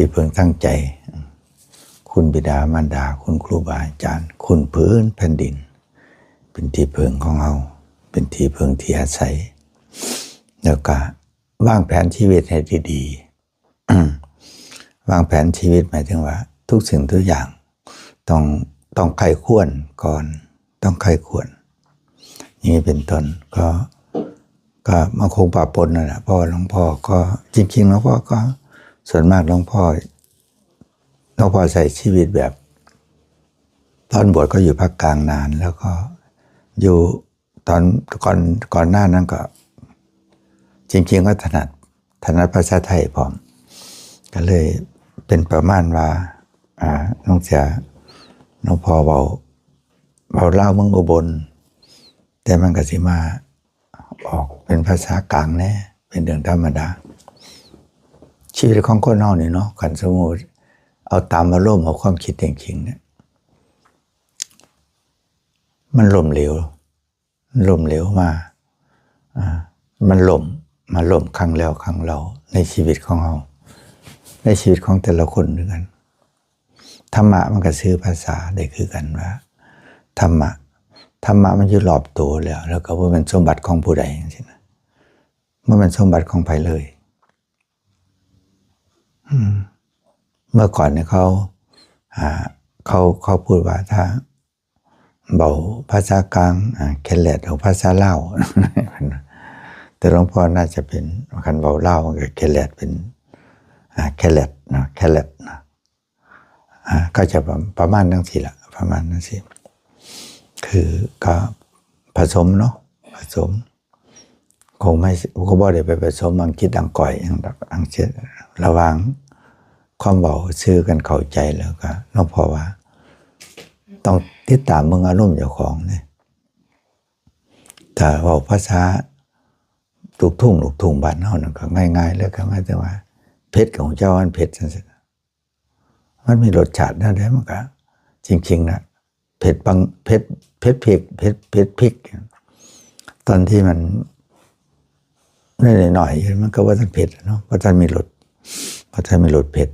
ที่พึงตั้งใจคุณบิดามารดาคุณครูบาอาจารย์คุณพื้นแผ่นดินเป็นที่พึงของเราเป็นที่พึงที่อาศัยแล้วก็วางแผนชีวิตให้ดีๆ วางแผนชีวิตหมายถึงว่าทุกสิ่งทุกอย่างต้องใคร่ควรก่อนต้องใคร่ควรอย่างนี้เป็นต้นก็มาคงปะปนนั่นแหละเพราะหลวงพ่อก็จริงๆหลวงพ่อก็ส่วนมากหลวงพ่อใส่ชีวิตแบบตอนบวชก็อยู่ภาคกลางนานแล้วก็อยู่ตอนก่อนหน้านั้นก็จริงๆก็ถนัดภาษาไทยพร้อมก็เลยเป็นประมาณว่าน้องพ่อเบาเล่าเมืองอุบลแต่มันก็สิมาออกเป็นภาษากลางแน่เป็นเรื่องธรรมดาชีวิตของคนเฮานี่เนาะกันสมมุติเอาตามอารมณ์เอาความคิดจริงๆเนี่ยมันล้มเหลวมามันล่มครั้งแล้วครั้งเล่าในชีวิตของเราในชีวิตของแต่ละคนด้วยกันธรรมะมันก็ซื้อภาษาได้คือกันว่าธรรมะมันอยู่รอบตัวแล้วก็ว่าเป็นสมบัติของผู้ใดอย่างนี้นะเมื่อเป็นสมบัติของใครเลยเมื่อก่อนเนี่ยเขาพูดว่าถ้าเบาภาษากลางแคลดของภาษาลาวแต่หลวงพ่อน่าจะเป็นคันเบาลาวกับแคลดเป็นแคลดนะแคลดนะก็จะประมาณนั้นสิละประมาณนั้นสิคือก็ผสมเนาะผสมคงไม่ก็บ่ได้ไปผสมอังกฤษอังก่อยอังเช่นระวังความเบาซื้อกันเข้าใจแล้วก็น้องพ่อว่าต้องติดตามเมืองอารมณ์เจ้าของเนี่ยแต่ว่าภาษาลูกทุ่งบ้านเฮานั่นก็ง่ายๆแล้วก็หมายถึงว่าเผ็ดของเจ้ามันเผ็ดจังซี่มันมีรสชาตินั่นแหละมันก็จริงๆนะเผ็ดบางเผ็ดพริกตอนที่มันหน่อยๆมันก็ว่ามันเผ็ดเนาะเพราะท่านมีรสเผ็ด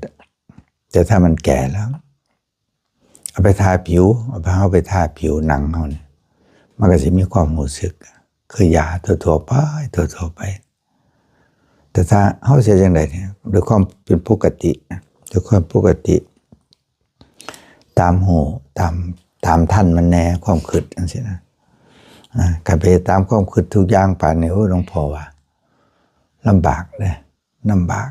แต่ถ้ามันแก่แล้วเอาไปทาผิวเอาไปทาผิวหนังเขาเนี่ยมันก็จะมีความรู้สึกคือยาทั่วไปแต่ถ้าเขาเสียอย่างไรเนี่ยด้วยความเป็นปกติด้วยความปกติตามหูตามท่านมันแน่ความคิดนั่นสินะการไปตามความคิดทุกอย่างป่านนี้หลวงพ่อว่าลำบากเลยลำบาก